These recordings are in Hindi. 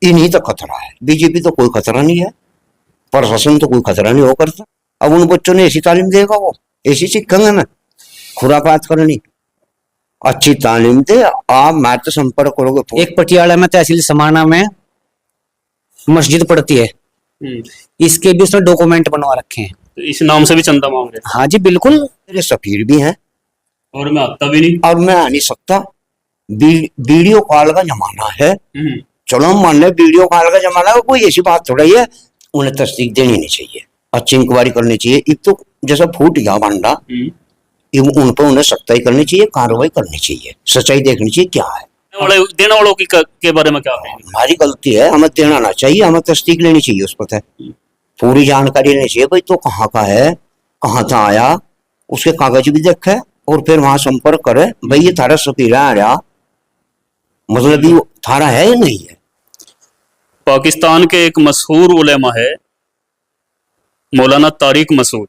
इन्हीं तक खतरा है, बीजेपी तो कोई खतरा नहीं है, प्रशासन तो कोई खतरा नहीं हो करता। अब उन बच्चों ने ऐसी तालीम देगा, वो ऐसी सीखेंगे ना खुरापात करनी। अच्छी तालीम दे, आप मैच संपर्क करोगे। एक पटियाला में तहसील समाना में मस्जिद पड़ती है, इसके भी उसने डॉक्यूमेंट बनवा रखे हैं। तो इस नाम से भी चंदा मांग रहे हाँ जी बिल्कुल। मेरे सफीर भी हैं और मैं आता भी नहीं और मैं आ नहीं सकता। वीडियो कॉल का जमाना है, चलो हम मान लें वीडियो कॉल का जमाना है, कोई ऐसी बात थोड़ा ही है। उन्हें तस्दीक देनी नहीं चाहिए, अच्छी इंक्वायरी करनी चाहिए। एक तो जैसा फूट गया भांडा, उन पर उन्हें सख्ताई करनी चाहिए, कार्रवाई करनी चाहिए, सच्चाई देखनी चाहिए क्या है। देने वालों की के बारे में क्या है? हमारी गलती है, हमें देना ना चाहिए, हमें तस्दीक लेनी चाहिए उस पर, पूरी जानकारी लेनी चाहिए। भाई तो कहाँ का है, कहाँ से आया, उसके कागज भी देखे और फिर वहां संपर्क करे। भाई ये थारा सफीरा आ रहा, मतलब ये थारा है या नहीं है। पाकिस्तान के एक मशहूर उलेमा है मौलाना तारिक मसूद,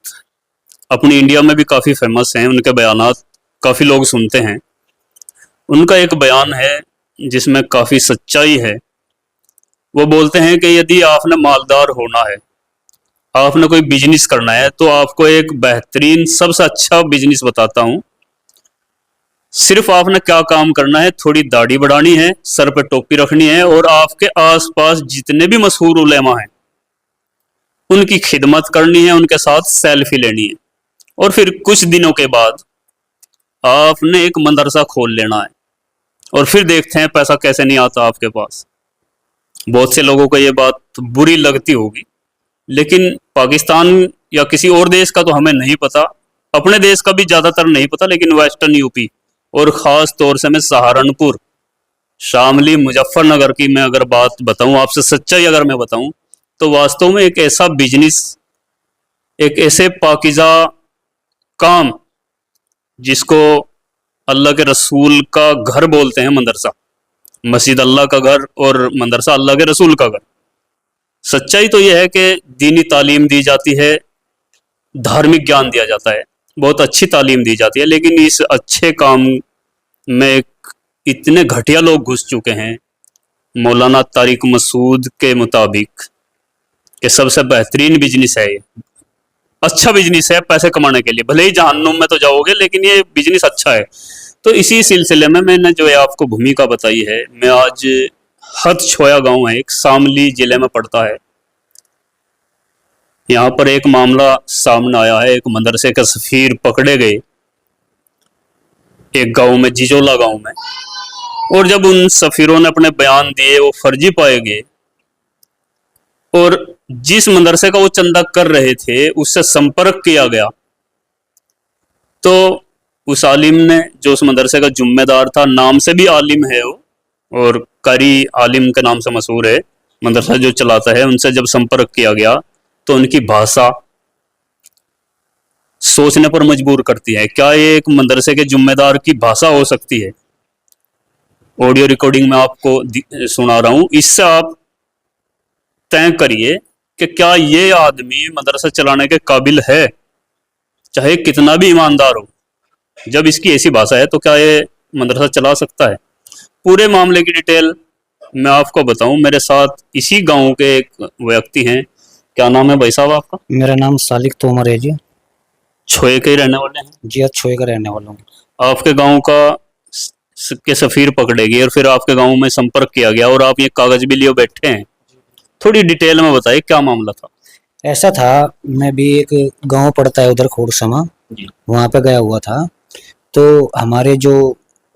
अपनी इंडिया में भी काफ़ी फेमस हैं, उनके बयानात काफ़ी लोग सुनते हैं। उनका एक बयान है जिसमें काफ़ी सच्चाई है। वो बोलते हैं कि यदि आपने मालदार होना है, आपने कोई बिजनेस करना है, तो आपको एक बेहतरीन सबसे अच्छा बिजनेस बताता हूँ। सिर्फ आपने क्या काम करना है, थोड़ी दाढ़ी बढ़ानी है, सर पे टोपी रखनी है और आपके आसपास जितने भी मशहूर उलेमा हैं उनकी खिदमत करनी है, उनके साथ सेल्फी लेनी है और फिर कुछ दिनों के बाद आपने एक मदरसा खोल लेना है और फिर देखते हैं पैसा कैसे नहीं आता आपके पास। बहुत से लोगों को ये बात बुरी लगती होगी, लेकिन पाकिस्तान या किसी और देश का तो हमें नहीं पता, अपने देश का भी ज़्यादातर नहीं पता, लेकिन वेस्टर्न यूपी और ख़ास तौर से मैं सहारनपुर, शामली, मुजफ्फरनगर की मैं अगर बात बताऊं आपसे, सच्चाई अगर मैं बताऊं, तो वास्तव में एक ऐसा बिजनेस, एक ऐसे पाकीज़ा काम जिसको अल्लाह के रसूल का घर बोलते हैं, मदरसा, मस्जिद अल्लाह का घर और मदरसा अल्लाह के रसूल का घर। सच्चाई तो यह है कि दीनी तालीम दी जाती है, धार्मिक ज्ञान दिया जाता है, बहुत अच्छी तालीम दी जाती है, लेकिन इस अच्छे काम में इतने घटिया लोग घुस चुके हैं। मौलाना तारिक मसूद के मुताबिक कि सबसे बेहतरीन बिजनेस है ये, अच्छा बिजनेस है पैसे कमाने के लिए, भले ही जहन्नुम में तो जाओगे लेकिन ये बिजनेस अच्छा है। तो इसी सिलसिले में मैंने जो है आपको भूमिका बताई है। मैं आज हथछोया गांव है, एक शामली जिले में पड़ता है, यहाँ पर एक मामला सामने आया है। एक मदरसे के सफीर पकड़े गए एक गांव में, जिजोला गांव में, और जब उन सफीरों ने अपने बयान दिए वो फर्जी पाए गए और जिस मदरसे का वो चंदा कर रहे थे उससे संपर्क किया गया, तो उस आलिम ने, जो उस मदरसे का जिम्मेदार था, नाम से भी आलिम है वो और कारी आलिम के नाम से मशहूर है, मदरसा जो चलाता है, उनसे जब संपर्क किया गया तो उनकी भाषा सोचने पर मजबूर करती है। क्या ये एक मदरसे के जिम्मेदार की भाषा हो सकती है? ऑडियो रिकॉर्डिंग में आपको सुना रहा हूं, इससे आप तय करिए कि क्या ये आदमी मदरसा चलाने के काबिल है, चाहे कितना भी ईमानदार हो। जब इसकी ऐसी भाषा है तो क्या ये मदरसा चला सकता है? पूरे मामले की डिटेल मैं आपको बताऊं, मेरे साथ इसी गांव के एक व्यक्ति हैं। क्या नाम है भाई साहब आपका? मेरा नाम सालिक तोमर है जी। छोए के रहने वाले हैं जी? हाँ, छोए का रहने वाला हूँ। आपके गांव का के सफीर पकड़े गए और फिर आपके गांव में संपर्क किया गया और आप ये कागज भी लिए बैठे हैं, थोड़ी डिटेल में बताइए क्या मामला था। ऐसा था, मैं भी एक गांव पड़ता है उधर खोड़समा, वहाँ पे गया हुआ था। तो हमारे जो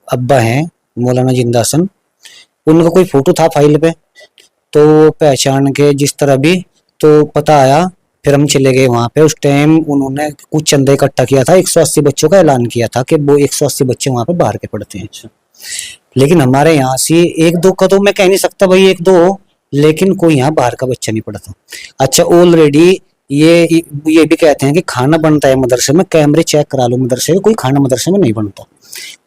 अब्बा हैं मौलाना जिंदासन, उनका कोई फोटो था फाइल पे, तो पहचान के जिस तरह भी तो पता आया, फिर हम चले गए वहाँ पे। उस टाइम उन्होंने कुछ चंदा इकट्ठा किया था, 180 बच्चों का ऐलान किया था कि वो 180 बच्चे वहाँ पे बाहर के पढ़ते हैं। लेकिन हमारे यहाँ से एक दो का तो मैं कह नहीं सकता भाई एक दो हो, लेकिन कोई यहाँ बाहर का बच्चा नहीं पढ़ता। अच्छा, ऑलरेडी ये भी कहते हैं कि खाना बनता है मदरसे में, कैमरे चेक करा लो मदरसे में, कोई खाना मदरसे में नहीं बनता।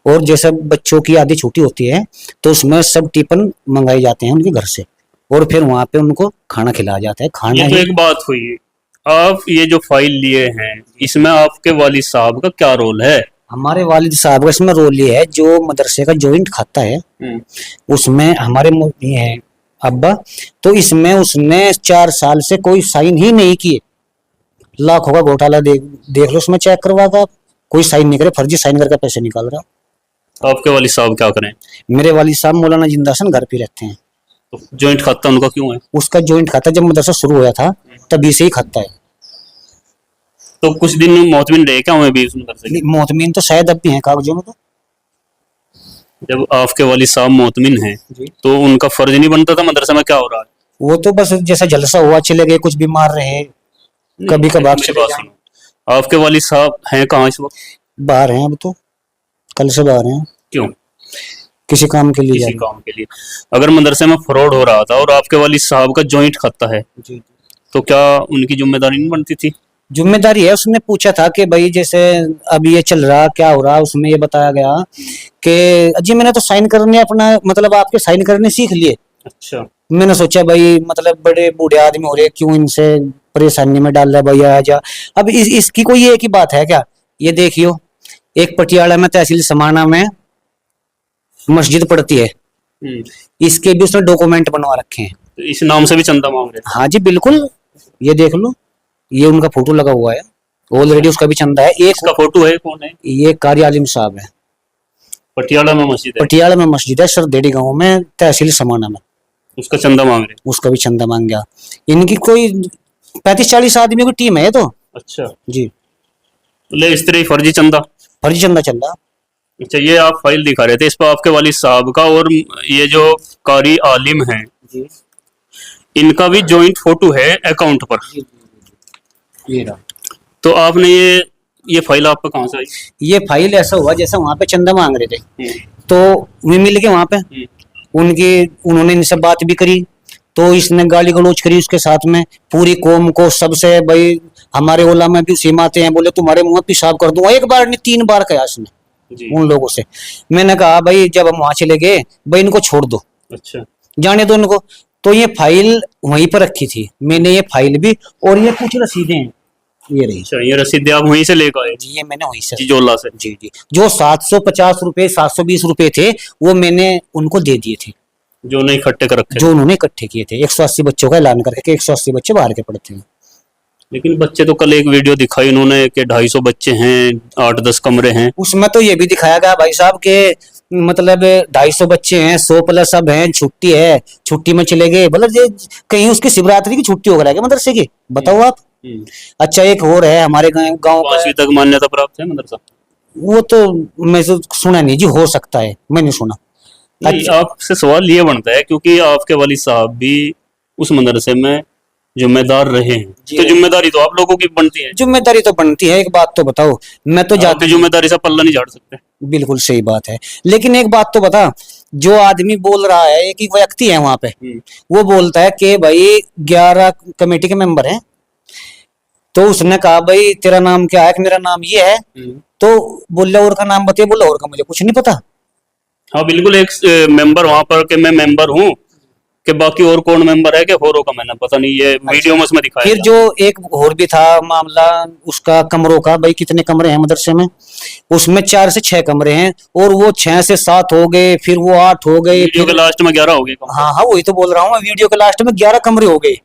और जैसे बच्चों की आधी छुट्टी होती है तो उसमें सब टिफिन मंगाए जाते हैं उनके घर से और फिर वहाँ पे उनको खाना खिलाया जाता है। खाना तो एक बात हुई, आप ये जो फाइल लिए हैं इसमें आपके वालिद साहब का क्या रोल है? हमारे वालिद साहब का इसमें रोल ये है, जो मदरसे का जॉइंट खाता है उसमें हमारे ये है अब्बा। तो इसमें उसने 4 साल से कोई साइन ही नहीं किए। लाखों का घोटाला देख लो, उसमें चेक करवा का कोई साइन नहीं करे, फर्जी साइन करके पैसे निकाल रहा। आपके वाली साहब क्या करें? मेरे वाली साहब मौलाना जिंदा हसन घर पे रहते हैं। तो जॉइंट खाता उनका क्यों है? उसका जॉइंट खाता जब मदरसा शुरू हुआ था तभी से ही खाता है। तो कुछ दिन मोतमिन रहे क्या हमें भी उस मदरसे के? मोतमीन तो शायद अब भी है कागजों में। तो जब आपके वाली साहब मोतमिन हैं तो उनका फर्ज नहीं बनता था मदरसा में क्या हो रहा है? वो तो बस जैसा जलसा हुआ चले गए, कुछ बीमार रहे, कभी कभार मेरी चले बात जाएं। सुनो, आपके वाली साहब हैं कहाँ इस वक्त? बाहर हैं अब तो, कल से बाहर हैं, क्यों? किसी काम के लिए जा किसी रहे काम के लिए। अगर मदरसे में फ्रॉड हो रहा था और आपके वाली साहब का जॉइंट खाता है हैं। जी। तो क्या उनकी जिम्मेदारी नहीं बनती थी? जिम्मेदारी है। उसने पूछा था कि भाई जैसे अब ये चल रहा क्या हो रहा, उसमें ये बताया गया कि जी मैंने तो साइन करने अपना मतलब आपके साइन करने सीख लिए। अच्छा। मैंने सोचा भाई मतलब बड़े बूढ़े आदमी हो रहे, क्यों इनसे परेशानी में डाल रहा भैया आजा। अब इसकी कोई एक ही बात है क्या? ये देखियो, एक पटियाला में तहसील समाना में मस्जिद पड़ती है, इसके भी उसने डॉक्यूमेंट बनवा रखे हैं। तो इस नाम से भी चंदा मांग रहे थे? हाँ जी बिल्कुल, ये देख लो, ये उनका फोटो लगा हुआ है, ऑलरेडी उसका भी चंदा है। एक इसका फोटो है? कौन है? ये कारी आलिम साहब है, पटियाला में मस्जिद है? पटियाला में मस्जिद है, सरदेड़ी गांव में, तहसील समाना में। उसका चंदा मांग रहे? उसका भी चंदा मांग गया। इनकी कोई 35-40 आदमियों की टीम है ये तो। अच्छा। जी, ले इस तरह ही फर्जी चंदा। फर्जी चंदा चल रहा। अच्छा, ये आप फाइल दिखा रहे थे, इस पर आपके वाली साहब का और ये जो कारी आलिम हैं जी इनका भी जॉइंट फोटो है अकाउंट पर। ये रहा। तो आपने ये फाइल आप पे कहाँ से आई? ये फाइल ऐसा हुआ जैसा वहां पे चंदा मांग रहे थे तो वे मिल गए वहां पे, उन्होंने इनसे बात भी करी, तो इसने गाली गलौज करी उसके साथ में पूरी कौम को, सबसे भाई हमारे ओला में भी सीमा आते हैं, बोले तुम्हारे मुंह पेशाब कर दूंगा। एक बार नहीं 3 बार कहा इसने उन लोगों से। मैंने कहा भाई जब हम वहां चले गए भाई इनको छोड़ दो, अच्छा, जाने दो उनको। तो ये फाइल वहीं पर रखी थी, मैंने ये फाइल भी, और ये कुछ रसीदें हैं, ये रही। अच्छा, ये रसीदें आप वहीं से लेकर आए? जी ये मैंने वहीं से, जिजोला से? जी जी, जो 750 रुपए 720 रुपए थे वो मैंने उनको दे दिए थे, जो नहीं इकट्ठे कर रखे? जो उन्होंने इकट्ठे किए थे। 180 बच्चों का ऐलान करके कि 180 बच्चे बाहर के पढ़ते हैं। लेकिन बच्चे तो कल एक वीडियो दिखाई उन्होंने कि 250 बच्चे हैं, 8-10 कमरे हैं। उसमें तो ये भी दिखाया गया भाई साहब के मतलब 250 बच्चे हैं, 100 प्लस सब हैं, छुट्टी है, छुट्टी में चले गए। मतलब ये कहीं उसकी शिवरात्रि की छुट्टी हो गया क्या मदरसे की, बताओ आप। अच्छा एक और है हमारे गांव का, 5वीं तक मान्यता प्राप्त है मदरसा? वो तो मैं तो सुना नहीं जी, हो सकता है, मैंने सुना। नहीं, आपसे सवाल ये बनता है क्योंकि आपके वाली साहब भी उस मदरसे में जिम्मेदार रहे हैं, तो जिम्मेदारी तो आप लोगों की बनती है। जिम्मेदारी तो बनती है। एक बात तो बताओ, मैं तो आपकी जिम्मेदारी से पल्ला नहीं झाड़ सकते। बिल्कुल सही बात है, लेकिन एक बात तो बता, जो आदमी बोल रहा है एक ही व्यक्ति है वहां पे, वो बोलता है कि भाई 11 कमेटी के मेंबर हैं, तो उसने कहा भाई तेरा नाम क्या है, मेरा नाम ये है, तो बोले और का नाम बताइए, बोला और का मुझे कुछ नहीं पता। हाँ बिल्कुल, एक मेंबर वहां पर कि मैं मेंबर हूँ, कि बाकी और कौन मेंबर है कि होरो का मैंने पता नहीं, ये वीडियो में उसमें दिखाया। फिर जो एक और भी था मामला उसका कमरों का, भाई कितने कमरे हैं मदरसे में, उसमें 4 से 6 कमरे हैं, और वो 6 से 7 हो गए, फिर वो 8 हो गए, वीडियो के लास्ट में 11 हो गए। हाँ हाँ वही तो बोल रहा हूँ मैं, वीडियो के लास्ट में 11 कमरे हो गए।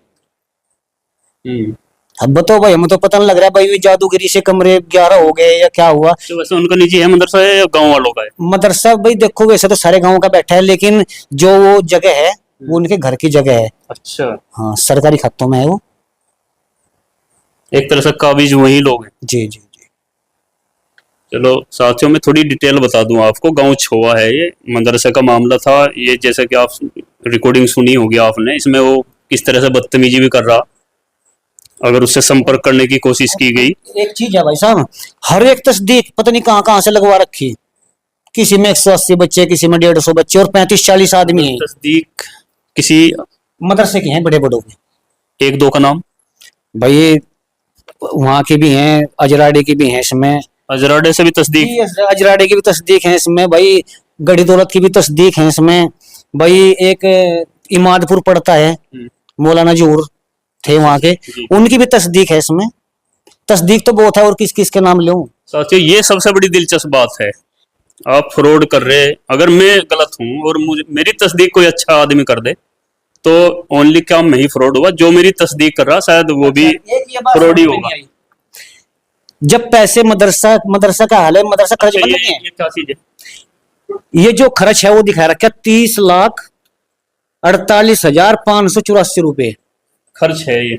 अब बताओ भाई, हमें तो पता नहीं लग रहा है भाई जादूगिरी से कमरे 11 हो गए या क्या हुआ। तो वैसे उनका निजी है मदरसा है या गांव वालों का है? मदरसा भाई देखो वैसे तो सारे गांव का बैठा है, लेकिन जो वो जगह है वो उनके घर की जगह है। अच्छा, हाँ सरकारी खातों में है वो, एक तरह से काबिज वही लोग हैं। जी जी जी। चलो साथियों, मैं थोड़ी डिटेल बता दूं आपको। गांव छोआ है, ये मदरसे का मामला था ये, जैसे कि आप रिकॉर्डिंग सुनी होगी आपने, इसमें वो किस तरह से बदतमीजी भी कर रहा, अगर उससे संपर्क करने की कोशिश की गई। एक चीज है भाई साहब, हर एक तस्दीक पता नहीं कहाँ कहाँ से लगवा रखी, किसी में 180 बच्चे, किसी में 150 बच्चे, और 35-40 आदमी हैं। तस्दीक किसी मदरसे के हैं बड़े बड़ों के। 1-2 का नाम भाई वहाँ के भी हैं, अजराडे के भी हैं इसमें, अजराडे से भी तस्दीक? अजराडे की भी तस्दीक है इसमें भाई, गड़ी दौलत की भी तस्दीक है इसमें भाई। एक इमादपुर पड़ता है, मौलाना जूर थे वहां के, उनकी भी तस्दीक है इसमें। तस्दीक तो बहुत है, और किस किस के नाम लूं। साथियों, ये सबसे बड़ी दिलचस्प बात है, आप फ्रॉड कर रहे, अगर मैं गलत हूं और मुझे मेरी तस्दीक कोई अच्छा आदमी कर दे तो ओनली क्या मैं ही फ्रॉड हुआ? जो मेरी तस्दीक कर रहा शायद वो भी फ्रॉड ही होगा। जब पैसे मदरसा मदरसा का हाल है, मदरसा खर्च बंद नहीं है। ये क्या चीज है? ये जो खर्च है वो दिखा रखा 30,48,584 रुपए। खर्च है ये?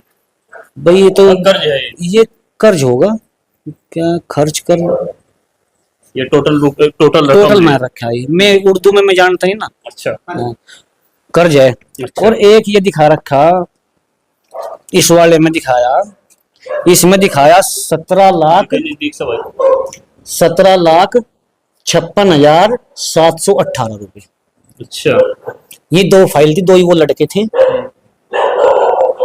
भाई ये तो कर्ज है ये कर्ज होगा क्या? खर्च कर ये टोटल रुपए, टोटल टोटल रकम मैं है। रखा है, मैं उर्दू में मैं जानता ही ना। अच्छा। हाँ, कर्ज है। अच्छा। और एक ये दिखा रखा, इस वाले में दिखाया, इसमें दिखाया 17,56,718 रुपए। अच्छा, ये दो फाइल थी, दो ही वो लड़के थे।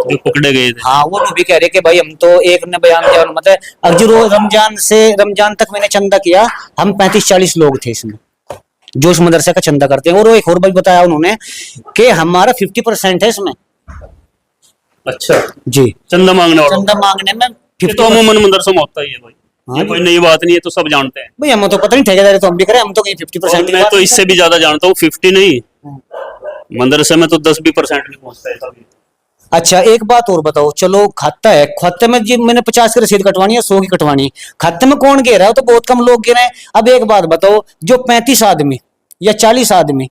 जो पकड़े गए थे। हाँ, वो भी कह रहे कि भाई हम तो, एक ने बयान दिया और मतलब अगर रमजान से रमजान तक मैंने चंदा किया, हम 35-40 लोग थे इसमें जो इस मदरसे का चंदा करते हैं। और वो एक और भाई बताया उन्होंने कि हमारा 50% है इसमें। अच्छा जी, चंदा मांगने वाला। चंदा मांगने में ये तो अमूमन मदरसों में होता ही है भाई। हाँ ये जी। कोई नई बात नहीं है, तो सब जानते हैं। भाई हमें तो पता नहीं, ठेकेदारी तो हम भी करें, हम तो कहीं और 50% मैं तो इससे भी ज्यादा जानता हूँ, 50 नहीं, मदरसे में तो 10 भी % नहीं पहुंचता है ऐसा भी। अच्छा, एक बात और बताओ, चलो खाता है, खाते में जी मैंने 50 की रसीद कटवानी है, 100 की कटवानी है, खाते में कौन गिर रहा है? तो बहुत कम लोग गिरे हैं। अब एक बात बताओ, जो 35 आदमी या 40 आदमी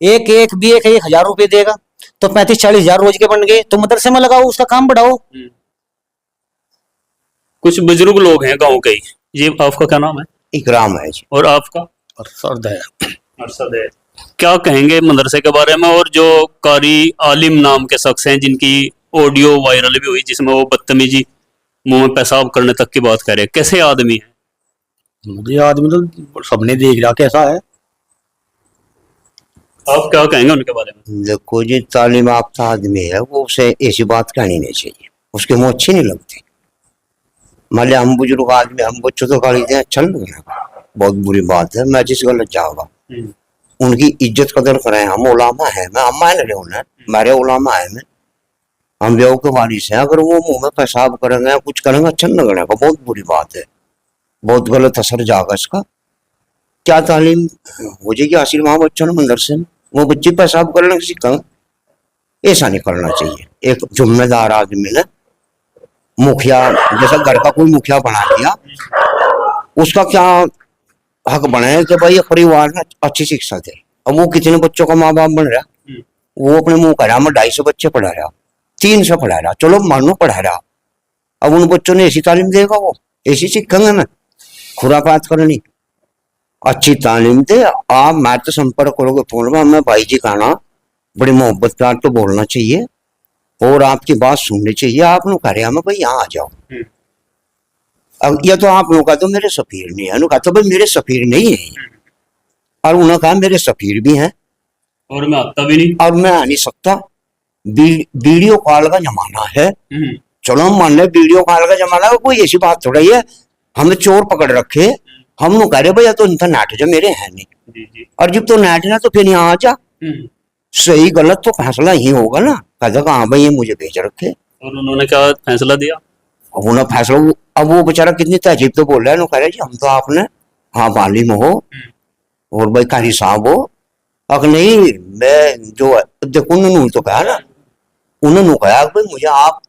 एक एक भी 1,000 रुपए देगा, तो 35-40 हजार रोज के बन गए, तो मदरसे में लगाओ, उसका काम बढ़ाओ। कुछ बुजुर्ग लोग हैं गांव के ही। जी, आपका क्या नाम है? इकराम है जी। और आपका? अरसद है। अरशद है। क्या कहेंगे मदरसे के बारे में? और जो कारी आलिम नाम के शख्स हैं जिनकी ऑडियो वायरल भी हुई, जिसमें वो बदतमीजी, मुंह में पेशाब करने तक की बात कर रहे हैं, कैसे आदमी है? मुझे आदमी तो सबने देख रहा कैसा है। आप क्या कहेंगे उनके बारे में? देखो जी, तालीम याफ्ता आदमी है वो, उसे ऐसी बात कहनी नहीं चाहिए, उसके मुंह अच्छी नहीं लगती। मान लिया हम बुजुर्ग आदमी, हम बच्चों तो गाली दें, अच्छा नहीं लगेगा, बहुत बुरी बात है, मैं जिस गलत जाऊंगा। उनकी इज्जत कदर करें, हम उलामा है, मैं हम मान रहे उन्हें, मेरे उलामा है, मैं हम बेव के वारिस हैं। अगर वो मुंह में पेशाब करेंगे, कुछ करेंगे, अच्छा नहीं लगेगा, बहुत बुरी बात है, बहुत गलत असर जाएगा इसका। क्या तालीम हो जाएगी हासिल वहां बच्चों ने मदरसे में? वो बच्चे पेशाब करने की सीखा, ऐसा नहीं करना चाहिए। एक जिम्मेदार आदमी ने, मुखिया जैसा घर का कोई मुखिया बना दिया, उसका क्या हक बने कि भाई परिवार में अच्छी शिक्षा दे। अब वो कितने बच्चों का माँ बाप बन रहा, वो अपने मुंह कह रहा मैं 250 बच्चे पढ़ा रहा, 300 पढ़ा रहा, चलो मानो पढ़ा रहा। अब उन बच्चों ने ऐसी तालीम देगा, वो ऐसी सीखेंगे ना खुरापात करनी। अच्छी तालीम दे। आप मैं तो संपर्क करोगे फोन में, मैं भाई जी कहना, बड़ी मोहब्बत प्यार तो बोलना चाहिए और आपकी बात सुननी चाहिए। आप लोग कह रहे हैं भाई यहाँ आ जाओ, अब ये तो आप लोग का तो मेरे सफीर नहीं है, कहा तो भाई मेरे सफीर नहीं है, और उन्होंने कहा मेरे सफीर भी हैं और मैं आता भी नहीं, और मैं आ नहीं सकता। वीडियो कॉल का जमाना है, चलो हम मान ले वीडियो कॉल का जमाना है, कोई ऐसी बात थोड़ा ही है हमें चोर पकड़ रखे, हम लोग कह रहे भाई तो इनका नेट जो मेरे है नहीं। जी जी। और जब तो नेट ना तो फिर यहाँ आ जा, सही गलत तो फैसला ही होगा ना। कहता हाँ भाई ये मुझे भेज रखे। और उन्होंने क्या फैसला दिया? अब उन्होंने फैसला, अब वो बेचारा कितनी तहजीब तो बोल रहा है, कह रहे जी हम तो आपने हाँ मालिम हो और भाई कारी साहब हो। अगर नहीं मैं जो देखो उन्होंने तो कहा ना, उन्होंने कहा भाई मुझे आप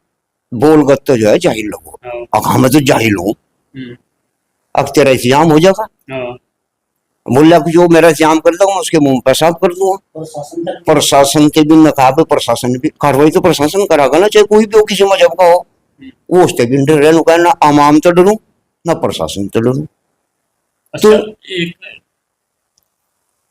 बोलगत तो जो है जाहिल लगो, अब हाँ मैं तो जाहिल हूँ, अब तेरा इंतजाम हो जाएगा। मुल्ला को जो मेरा इंतजाम कर दूंगा उसके मुंह में पेशाब कर दूंगा। प्रशासन के भी नकाब, प्रशासन भी कार्रवाई तो प्रशासन करागा ना, चाहे कोई भी हो, किसी मजहब का हो, वो उसके भी डर रहे ना आवाम तो डरूं ना प्रशासन तो डरूं। अच्छा, एक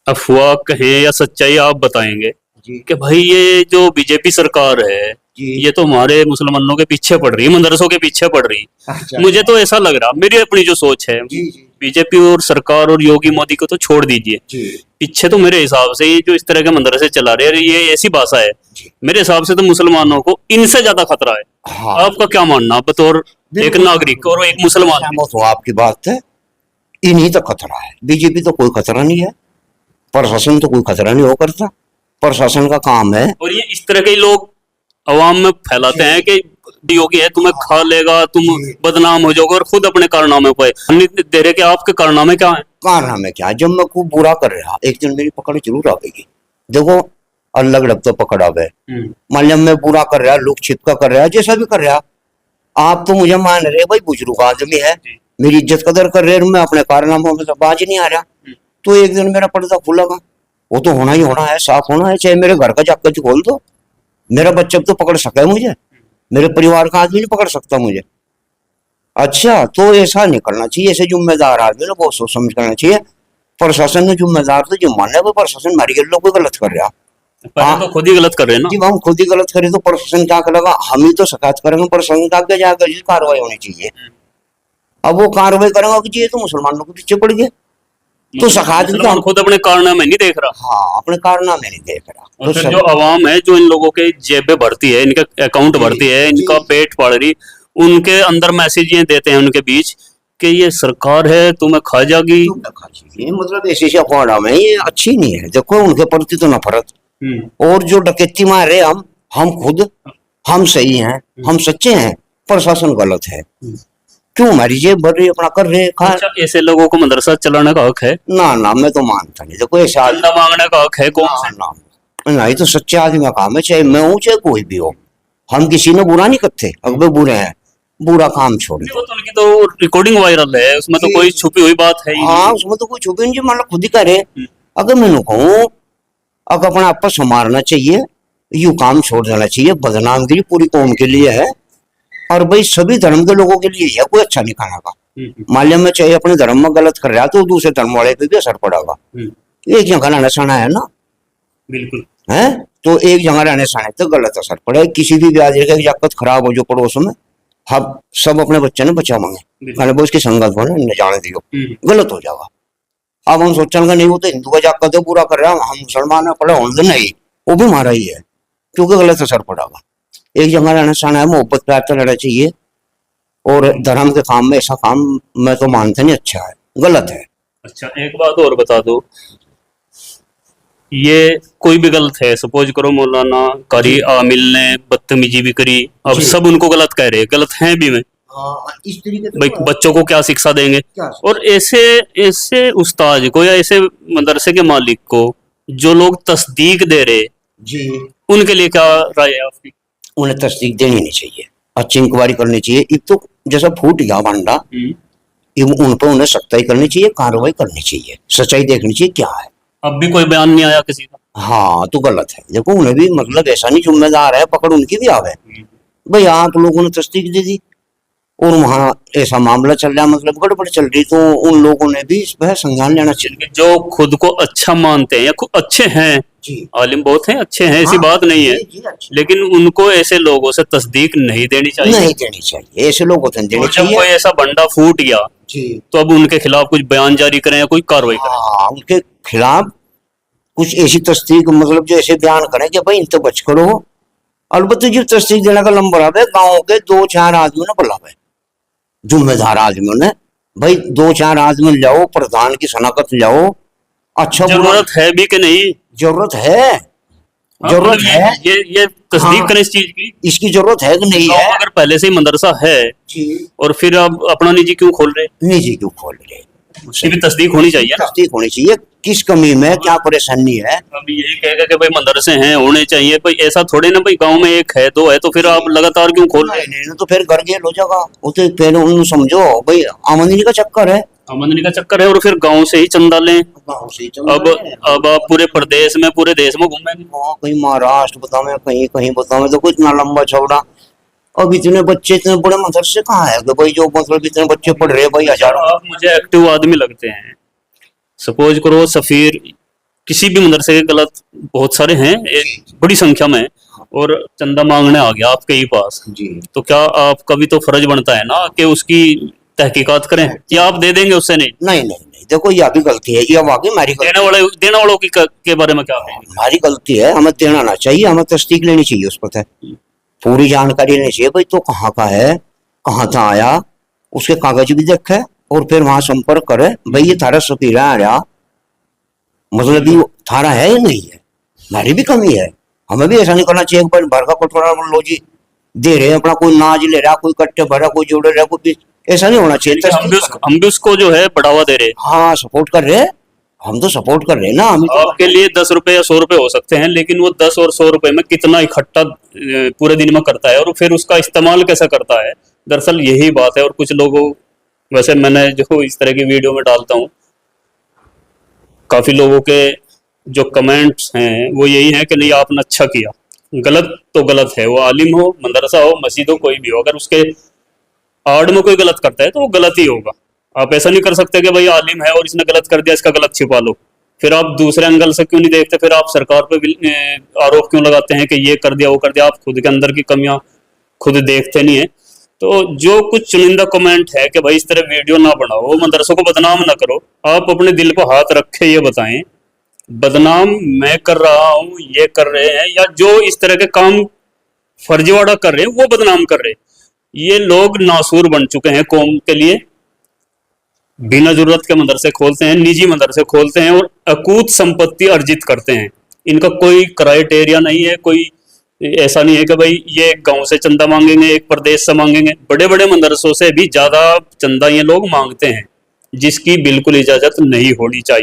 अफवाह कहें या सच्चाई आप बताएंगे कि भाई ये जो बीजेपी सरकार है ये तो हमारे मुसलमानों के पीछे पड़ रही है, मदरसों के पीछे पड़ रही है। मुझे तो ऐसा लग रहा, मेरी अपनी जो सोच है, बीजेपी और सरकार और योगी मोदी को तो छोड़ दीजिए, पीछे तो मेरे हिसाब से ये जो इस तरह के मदरसे चला रहे हैं, ये ऐसी भाषा है, मेरे हिसाब से तो मुसलमानों को इनसे ज्यादा खतरा है। हाँ। आपका क्या मानना बतौर एक नागरिक और एक मुसलमान? तो आपकी बात है, इन्हीं तक खतरा है, बीजेपी तो कोई खतरा नहीं है, प्रशासन तो कोई खतरा नहीं हो करता, प्रशासन का काम है। और ये इस तरह के लोग अवाम में फैलाते हैं कि योगी है तुम्हें खा लेगा, तुम बदनाम हो जाओगे, और खुद अपने कारनामे पे दे रहे कि आपके कारनामे क्या है? कारनामे क्या है? जब मैं खूब बुरा कर रहा, एक दिन मेरी पकड़ जरूर आ गई। देखो अलग अलग तो पकड़ा गए। मान लिया मैं बुरा कर रहा, लोग छिपका कर रहा, जैसा भी कर रहा, आप तो मुझे मान रहे भाई बुजुर्ग आदमी है, मेरी इज्जत कदर कर रहे, मैं अपने कारनामों में तो बाज नहीं आ रहा, तो एक दिन मेरा पर्दा खुलेगा, वो तो होना ही होना है, साफ होना है, चाहे मेरे घर का जाकर खोल दो, मेरा बच्चा तो पकड़ सका है मुझे, मेरे परिवार का आदमी नहीं पकड़ सकता मुझे। अच्छा, तो ऐसा नहीं करना चाहिए, ऐसे जिम्मेदार आदमी ने बहुत सोच समझ करना चाहिए। प्रशासन ने जिम्मेदार तो जो मानना है, प्रशासन मारी गए लोग गलत कर रहा, पहले तो खुद ही गलत कर रहे हैं ना। जब हम खुद ही गलत करें तो प्रशासन क्या करेगा, हम ही तो शिकायत करेंगे, प्रशासन का आगे जाकर कार्रवाई होनी चाहिए। अब वो कार्रवाई करेंगे कि ये तो मुसलमानों के पीछे पड़ गए, तो शिकायत भी मुसलमान खुद अपने कारनामे नहीं देख रहा। हाँ, अपने कारनामे नहीं देख रहा। और तो फिर जो आवाम है जो इन लोगों के जेबें भरती है, इनका अकाउंट भरती है, इनका पेट पाल रही, उनके अंदर मैसेज ये देते हैं उनके बीच कि ये सरकार है तुम्हें खा जाएगी। ये मतलब ऐसी अफवाह में ये अच्छी नहीं है। देखो उनके प्रति तो नफरत, और जो डकैती मार रहे हम खुद हम सही हैं, हम सच्चे हैं, प्रशासन गलत है, क्यों हमारी जेब भर रही अपना कर रहे खा। अच्छा, ऐसे लोगों को मदरसा चलाने का हक है? ना मैं तो मानता नहीं। देखो ऐसा चंदा मांगने का हक है कौन से? ना, ये तो सच्चे आदमी का काम है, चाहे मैं हूँ चाहे कोई भी हो, हम किसी ने बुरा नहीं करते, अगर बुरे हैं बुरा काम छोड़ दो। तो उनकी तो रिकॉर्डिंग वायरल है, उसमें तो कोई छुपी हुई बात है ही हाँ, उसमें तो कोई छुपी नहीं, मतलब खुद ही करे। अगर मैं कहूँ अगर अपना आपस संवारना चाहिए, यू काम छोड़ देना चाहिए, बदनाम के लिए पूरी कौम के लिए है, और भाई सभी धर्म के लोगों के लिए है, कोई अच्छा नहीं खाना का। मान लिया मैं चाहे अपने धर्म में गलत कर रहा तो दूसरे धर्म वाले पे भी असर पड़ेगा। एक जगह रहना सहना है ना, बिल्कुल है, तो एक जगह रहने सहने तो गलत असर पड़े। किसी भी ब्याज का जाकत खराब हो जो पड़ोस में, हम सब अपने बच्चे ने बचा मांगे, कहने उसकी संगत हो न जाने दियो, गलत हो जाएगा। अब हम सोचेंगे नहीं वो तो हिंदू का जाकत है, पूरा कर रहा है, हम मुसलमान है पड़े होने नहीं, वो भी हमारा ही है, क्योंकि गलत असर पड़ेगा। एक जगह रहना सहना है, मोहब्बत प्यार तो रहना चाहिए, और धर्म के काम में ऐसा काम मैं तो मानता नहीं अच्छा है, गलत है। अच्छा, एक बात और बता दो, ये कोई भी गलत है, सपोज करो मौलाना कारी आमिल ने बदतमीजी भी करी, अब सब उनको गलत कह रहे हैं, गलत हैं भी में, इस तरीके से भाई बच्चों को क्या शिक्षा देंगे? और ऐसे ऐसे उस्ताद को या ऐसे मदरसे के मालिक को जो लोग तस्दीक दे रहे जी, उनके लिए क्या राय है आपकी? उन्हें तस्दीक देनी नहीं चाहिए, अच्छी इंक्वायरी करनी चाहिए। एक तो जैसा फूट गया भांडा, उन पर उन्हें सख्ताई करनी चाहिए, कार्रवाई करनी चाहिए, सच्चाई देखनी चाहिए क्या है। अब भी कोई बयान नहीं आया किसी का? हाँ, तो गलत है। देखो उन्हें भी मतलब ऐसा नहीं जिम्मेदार है, पकड़ उनकी भी आवे भाई, आप लोगों ने तस्दीक दे दी और वहाँ ऐसा मामला चल रहा, मतलब गड़बड़ चल रही, तो उन लोगों ने भी इस पर संज्ञान लेना चाहिए। जो खुद को अच्छा मानते हैं या खुद अच्छे हैं, आलिम बहुत हैं, अच्छे हैं, ऐसी बात नहीं है, लेकिन उनको ऐसे लोगों से तस्दीक नहीं देनी चाहिए, नहीं देनी चाहिए, ऐसे लोगों को देनी चाहिए। कोई ऐसा बंडा फूट गया तो अब उनके खिलाफ कुछ बयान जारी करें या कोई कार्रवाई करें, उनके खिलाफ कुछ ऐसी तस्दीक, मतलब जो ऐसे बयान करें कि भाई इनसे बच करो। अलबत्ते जो तस्दीक देने का नंबर आवे, गाँव के 2-4 आदमियों ने बुलावे, जिम्मेदार आदमियों ने, भाई 2-4 आदमी लाओ, प्रधान की शनाख्त लाओ। अच्छा, जरूरत है भी कि नहीं? जरूरत है, जरूरत है, ये तस्दीक करें इस चीज की, इसकी जरूरत है कि नहीं है। अगर पहले से ही मदरसा है और फिर आप अपना निजी क्यों खोल रहे? निजी क्यों खोल रहे, उसकी भी तस्दीक होनी चाहिए ना। तस्दीक होनी चाहिए, किस कमी में क्या परेशानी है। अब यही कहेगा कि भाई मदरसे हैं होने चाहिए, भाई ऐसा थोड़े ना, भाई गांव में 1 है 2 है तो फिर आप लगातार क्यों खोल रहे हैं? नहीं, तो फिर घर गेल हो जाएगा, वो तो फिर उन्हें समझो भाई आमदनी का चक्कर है, आमदनी का चक्कर है, और फिर गांव से ही चंदा लें। गाँव से चंदा अब आप पूरे प्रदेश में पूरे देश में घूमेंगे, कहीं महाराष्ट्र बतावे, कहीं कहीं बतावे, तो इतना लंबा चौड़ा। अब इतने बच्चे इतने बड़े मदरसे कहाँ है कि भाई जो मतलब इतने बच्चे पढ़ रहे भाई, हजारों। आप मुझे एक्टिव आदमी लगते हैं, सपोज करो सफीर किसी भी मदरसे के गलत बहुत सारे हैं, एक बड़ी संख्या में, और चंदा मांगने आ गया आपके ही पास जी, तो क्या आपका भी तो फर्ज बनता है ना कि उसकी तहकीकात करें, या आप दे देंगे उससे? नहीं, देखो यह भी गलती है, यह वाकई हमारी देने वालों की के बारे में क्या कहेंगे? हमारी गलती है, हमें देना ना चाहिए, हमें तस्दीक लेनी चाहिए, उस पर पूरी जानकारी लेनी चाहिए, भाई तो कहाँ का है, कहाँ था आया, उसके कागज भी देखे, और फिर वहां संपर्क करे, भाई ये थारा सफीरा आ रहा, मतलब ये थारा है या नहीं है, हमारी भी कमी है। हमें भी ऐसा नहीं करना चाहिए, भर का कटोरा लो जी दे रहे, अपना कोई नाज ले रहा, कोई कट्टे भरा, कोई जोड़े रहा, कोई ऐसा नहीं होना चाहिए। हम भी उसको जो है बढ़ावा दे रहे, हाँ, सपोर्ट कर रहे, हम तो सपोर्ट कर रहे हैं ना, हम तो आपके लिए 10 रुपए या 100 रुपए हो सकते हैं, लेकिन वो 10 और 100 रुपए में कितना इकट्ठा पूरे दिन में करता है और फिर उसका इस्तेमाल कैसा करता है, दरअसल यही बात है। और कुछ लोगों, वैसे मैंने जो इस तरह की वीडियो में डालता हूँ, काफी लोगों के जो कमेंट्स हैं वो यही है कि नहीं आपने अच्छा किया, गलत तो गलत है, वो आलिम हो, मदरसा हो, मस्जिद हो, कोई भी हो, अगर उसके आड़ में कोई गलत करता है तो वो गलत ही होगा। आप ऐसा नहीं कर सकते कि भाई आलिम है और इसने गलत कर दिया, इसका गलत छिपा लो। फिर आप दूसरे एंगल से क्यों नहीं देखते, फिर आप सरकार पे आरोप क्यों लगाते हैं कि ये कर दिया वो कर दिया, आप खुद के अंदर की कमियां खुद देखते नहीं है। तो जो कुछ चुनिंदा कमेंट है कि भाई इस तरह वीडियो ना बनाओ, मदरसों को बदनाम ना करो, आप अपने दिल को हाथ रखे ये बताएं, बदनाम मैं कर रहा हूं, ये कर रहे हैं, या जो इस तरह के काम फर्जीवाड़ा कर रहे हैं वो बदनाम कर रहे हैं। ये लोग नासूर बन चुके हैं कौम के लिए, बिना जरूरत के मदरसे खोलते हैं, निजी मदरसे खोलते हैं और अकूत संपत्ति अर्जित करते हैं। इनका कोई क्राइटेरिया नहीं है, कोई ऐसा नहीं है कि भाई ये एक गांव से चंदा मांगेंगे, एक प्रदेश से मांगेंगे, बड़े बड़े मदरसों से भी ज्यादा चंदा ये लोग मांगते हैं, जिसकी बिल्कुल इजाजत नहीं होनी चाहिए।